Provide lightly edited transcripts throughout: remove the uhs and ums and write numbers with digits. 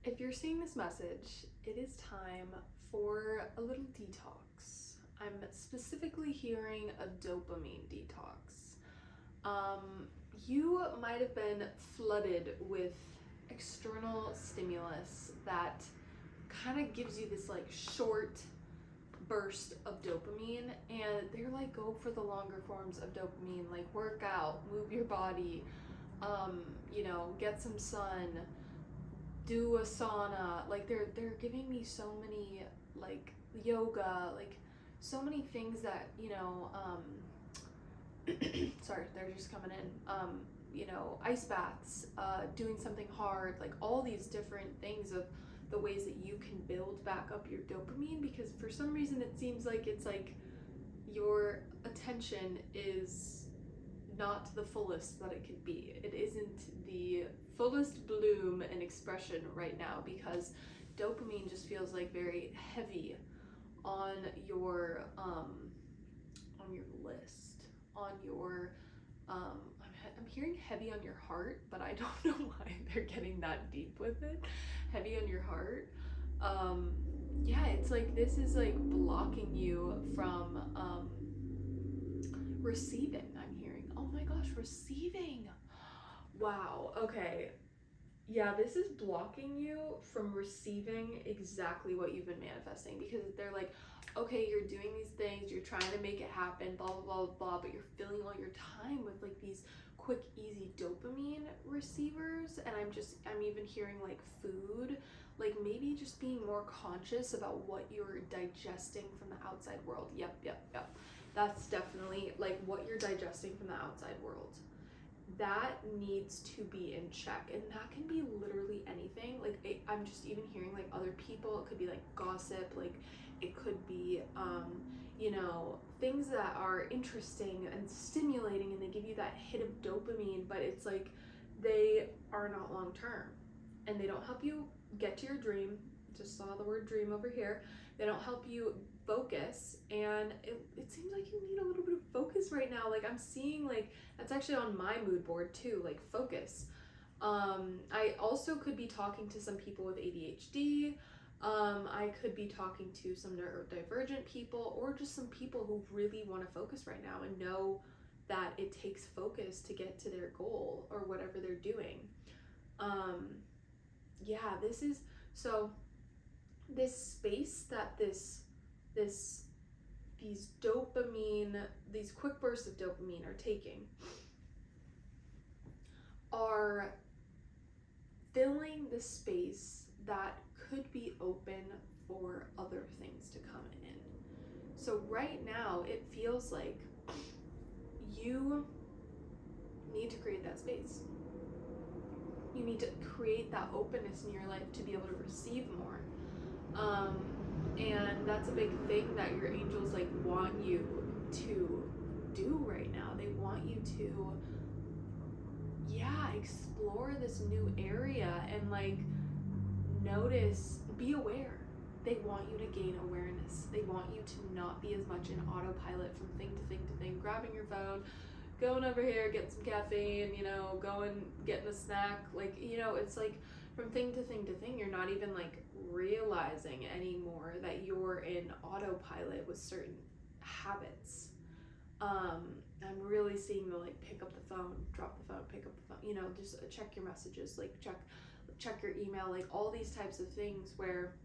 If you're seeing this message, it is time for a little detox. I'm specifically hearing a dopamine detox. You might have been flooded with external stimulus that kind of gives you this like short burst of dopamine, and they're like, go for the longer forms of dopamine, like work out, move your body, get some sun, do a sauna. Like they're giving me so many, like yoga, like so many things that sorry, they're just coming in. Ice baths, doing something hard, like all these different things of the ways that you can build back up your dopamine, because for some reason it seems like it's like your attention is not the fullest that it could be. It isn't the fullest bloom and expression right now, because dopamine just feels like very heavy on your list, on your I'm hearing heavy on your heart, but I don't know why they're getting that deep with it. Heavy on your heart. Yeah, it's like this is like blocking you from receiving. I'm hearing, oh my gosh, receiving. Wow, okay. Yeah, this is blocking you from receiving exactly what you've been manifesting, because they're like, okay, you're doing these things, you're trying to make it happen, blah, blah, blah, blah, but you're filling all your time with like these quick, easy dopamine receivers. And I'm even hearing like food, like maybe just being more conscious about what you're digesting from the outside world. Yep. That's definitely like what you're digesting from the outside world. That needs to be in check, and that can be literally anything. Like I'm just even hearing like other people, it could be like gossip, like it could be things that are interesting and stimulating, and they give you that hit of dopamine, but it's like they are not long term, and they don't help you get to your dream. Just saw the word dream over here. They don't help you focus, and it seems like you need a little bit of focus right now. Like I'm seeing like that's actually on my mood board too, like focus. I also could be talking to some people with ADHD. I could be talking to some neurodivergent people, or just some people who really want to focus right now and know that it takes focus to get to their goal or whatever they're doing. Yeah, this is so this space that these dopamine, these quick bursts of dopamine are taking, are filling the space that could be open for other things to come in. So right now it feels like you need to create that space. You need to create that openness in your life to be able to receive more. And that's a big thing that your angels like want you to do right now. They want you to explore this new area and like notice, be aware. They want you to gain awareness. They want you to not be as much in autopilot from thing to thing to thing, grabbing your phone, going over here, getting some caffeine, going, getting a snack. Like, it's like from thing to thing to thing, you're not even like realizing anymore that you're in autopilot with certain habits. I'm really seeing the like pick up the phone, drop the phone, pick up the phone, just check your messages, like check your email, like all these types of things where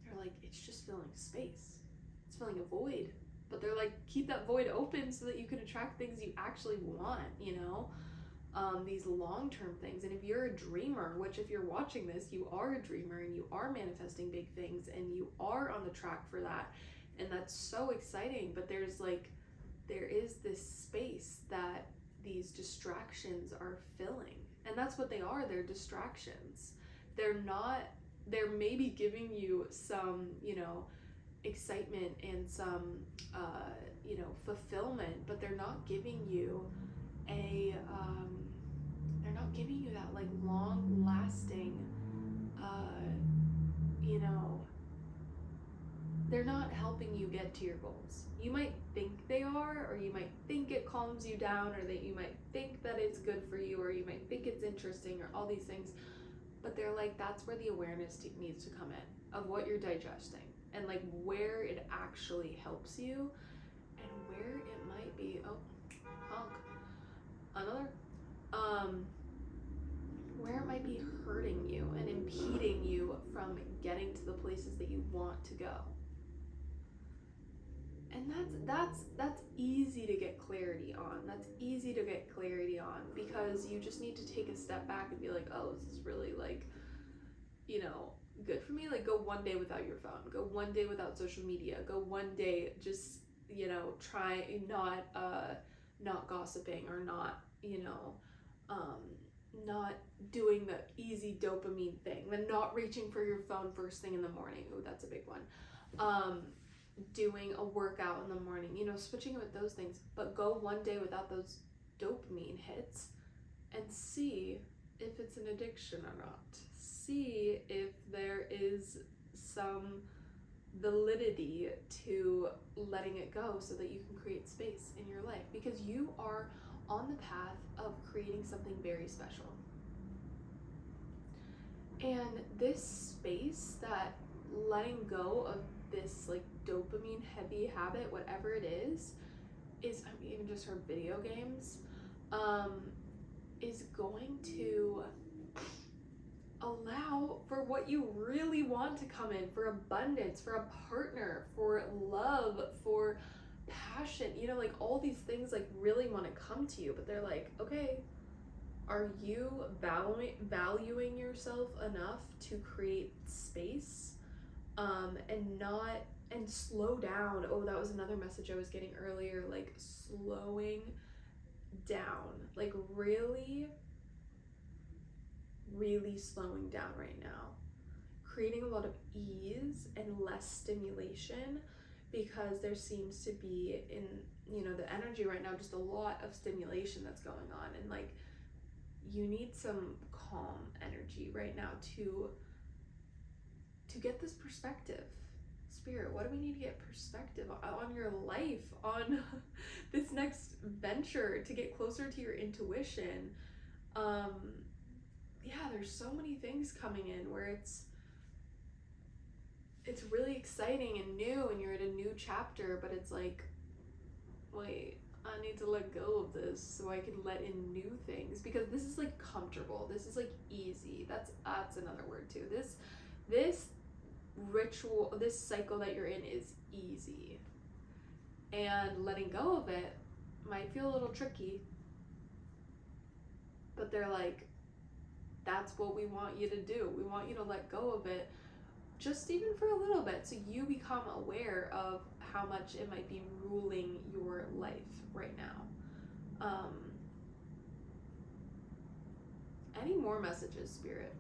they're like, it's just filling space. It's filling a void. But they're like, keep that void open so that you can attract things you actually want, these long-term things. And if you're a dreamer, which if you're watching this, you are a dreamer and you are manifesting big things and you are on the track for that. And that's so exciting. But there is this space that these distractions are filling. And that's what they are. They're distractions. They're maybe giving you some, excitement and some, fulfillment, but they're not giving you that like long lasting, they're not helping you get to your goals. You might think they are, or you might think it calms you down, or that you might think that it's good for you, or you might think it's interesting, or all these things, But they're like, that's where the awareness needs to come in of what you're digesting and like where it actually helps you and where it might be, oh, honk, another, where it might be hurting you and impeding you from getting to the places that you want to go. And that's easy to get clarity on. That's easy to get clarity on because you just need to take a step back and be like, oh, this is really like, you know, good for me. Like, go one day without your phone. Go one day without social media. Go one day just, you know, try not gossiping or not, you know, not doing the easy dopamine thing. Then not reaching for your phone first thing in the morning. Ooh, that's a big one. Doing a workout in the morning, you know, switching with those things, but go one day without those dopamine hits and see if it's an addiction or not. See if there is some validity to letting it go so that you can create space in your life, because you are on the path of creating something very special. And this space, that letting go of this like dopamine heavy habit, whatever it is I mean, even just her video games, is going to allow for what you really want to come in, for abundance, for a partner, for love, for passion, you know, like all these things like really want to come to you, but they're like, okay, are you valuing yourself enough to create space and slow down? Oh, that was another message I was getting earlier, like slowing down, like really slowing down right now, creating a lot of ease and less stimulation, because there seems to be, in, you know, the energy right now, just a lot of stimulation that's going on, and like you need some calm energy right now to get this perspective. Spirit, what do we need to get perspective on your life, on this next venture, to get closer to your intuition? Yeah, there's so many things coming in where it's really exciting and new, and you're at a new chapter, but it's like, wait, I need to let go of this so I can let in new things, because this is like comfortable, this is like easy. That's another word too. This ritual, this cycle that you're in is easy, and letting go of it might feel a little tricky, but they're like, that's what we want you to do. We want you to let go of it, just even for a little bit, so you become aware of how much it might be ruling your life right now. Any more messages, Spirit?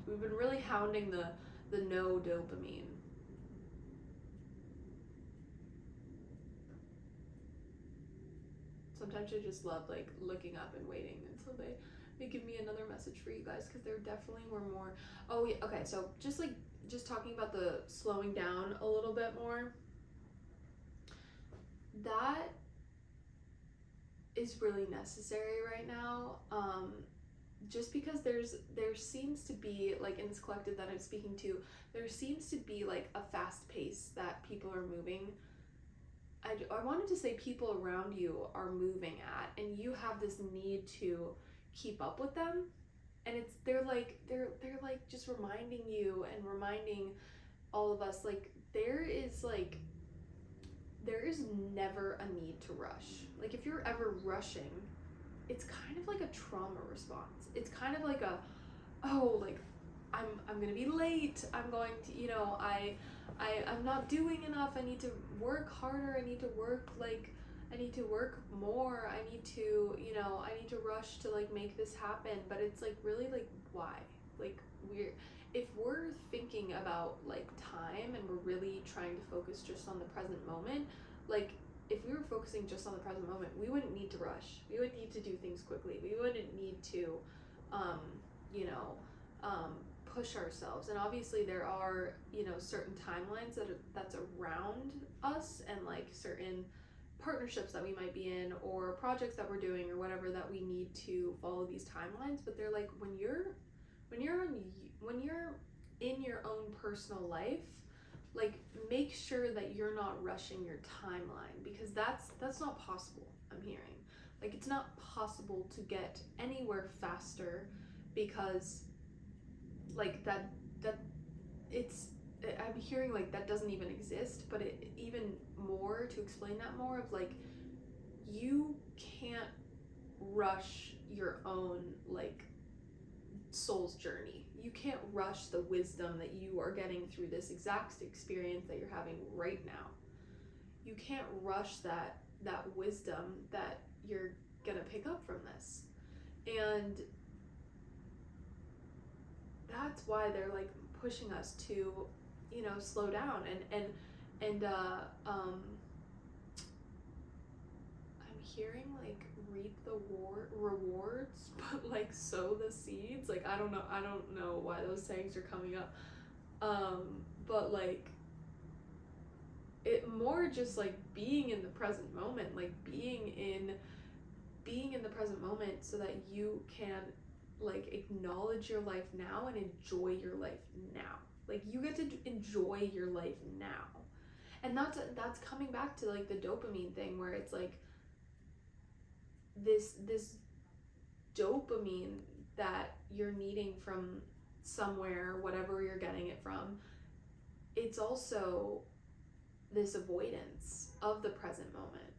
We've been really hounding the no dopamine. Sometimes I just love like looking up and waiting until they give me another message for you guys, because there definitely were more. Oh yeah, okay, so just talking about the slowing down a little bit more, that is really necessary right now, just because there seems to be, like, in this collective that I'm speaking to, there seems to be like a fast pace that people are moving. I wanted to say people around you are moving at, and you have this need to keep up with them, and they're like just reminding you and reminding all of us, like, there is never a need to rush. Like, if you're ever rushing, it's kind of like a trauma response. It's kind of like a, oh, like, I'm gonna be late, I'm going to, you know, I'm not doing enough, I need to work harder, I need to work more, I need to rush to like make this happen. But it's like, really, like, why? Like, if we're thinking about like time and we're really trying to focus just on the present moment, like, if we were focusing just on the present moment, we wouldn't need to rush. We wouldn't need to do things quickly. We wouldn't need to, push ourselves. And obviously there are, certain timelines that's around us, and like certain partnerships that we might be in, or projects that we're doing, or whatever, that we need to follow these timelines. But they're like, when you're on when you're in your own personal life, like make sure that you're not rushing your timeline, because that's not possible. I'm hearing like it's not possible to get anywhere faster, because like that it's I'm hearing like that doesn't even exist. But it even more to explain that more of like you can't rush your own like soul's journey. You can't rush the wisdom that you are getting through this exact experience that you're having right now. You can't rush that wisdom that you're gonna pick up from this. And that's why they're like pushing us to, you know, slow down and I'm hearing like reap the rewards, but like sow the seeds. Like I don't know why those sayings are coming up. But like it more just like being in the present moment, like being in the present moment, so that you can like acknowledge your life now and enjoy your life now. Like you get to enjoy your life now. And that's coming back to like the dopamine thing, where it's like this dopamine that you're needing from somewhere, whatever you're getting it from. It's also this avoidance of the present moment.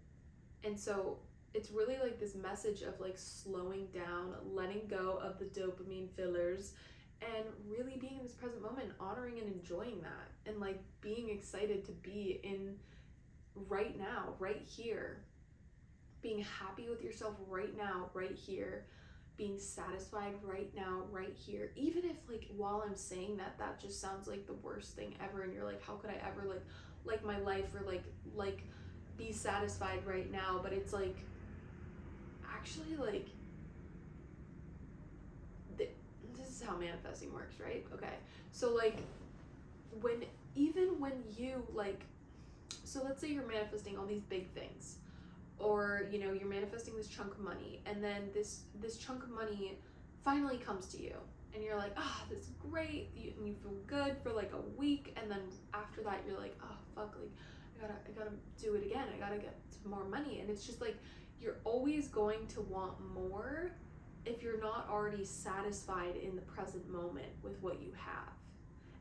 And so it's really like this message of like slowing down, letting go of the dopamine fillers, and really being in this present moment, honoring and enjoying that, and like being excited to be in right now, right here, being happy with yourself right now, right here, being satisfied right now, right here. Even if like while I'm saying that just sounds like the worst thing ever, and you're like, how could I ever like my life, or like be satisfied right now? But it's like actually like this is how manifesting works, right? Okay, so like when you like, so let's say you're manifesting all these big things, or you know, you're manifesting this chunk of money, and then this chunk of money finally comes to you, and you're like, this is great, and you feel good for like a week, and then after that you're like, fuck, like I gotta do it again, I gotta get some more money. And it's just like you're always going to want more if you're not already satisfied in the present moment with what you have.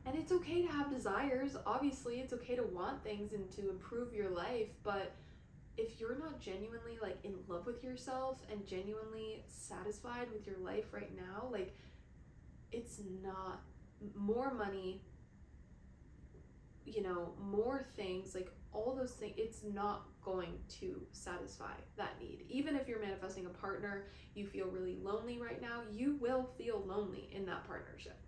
And it's okay to have desires, obviously it's okay to want things and to improve your life, but if you're not genuinely like in love with yourself and genuinely satisfied with your life right now, like it's not more money, you know, more things, like all those things, it's not going to satisfy that need. Even if you're manifesting a partner, you feel really lonely right now, you will feel lonely in that partnership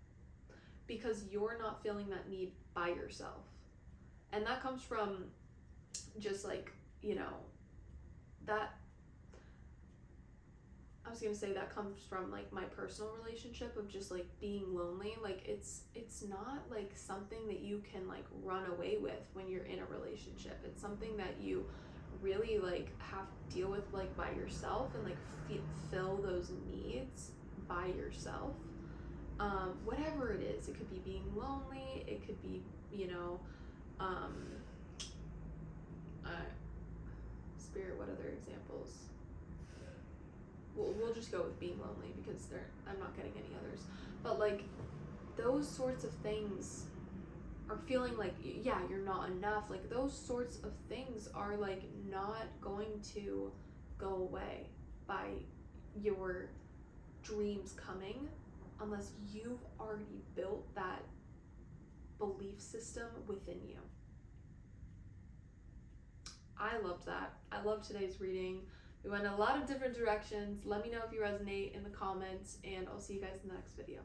because you're not feeling that need by yourself. And that comes from just like, you know, that I was gonna say that comes from like my personal relationship of just like being lonely. Like it's not like something that you can like run away with when you're in a relationship. It's something that you really like have to deal with like by yourself, and like fill those needs by yourself. Whatever it is, it could be being lonely, it could be, you know, spirit, what other examples? We'll just go with being lonely because I'm not getting any others. But like those sorts of things are feeling like, yeah, you're not enough. Like those sorts of things are like not going to go away by your dreams coming unless you've already built that belief system within you. I loved that. I loved today's reading. We went in a lot of different directions. Let me know if you resonate in the comments, and I'll see you guys in the next video.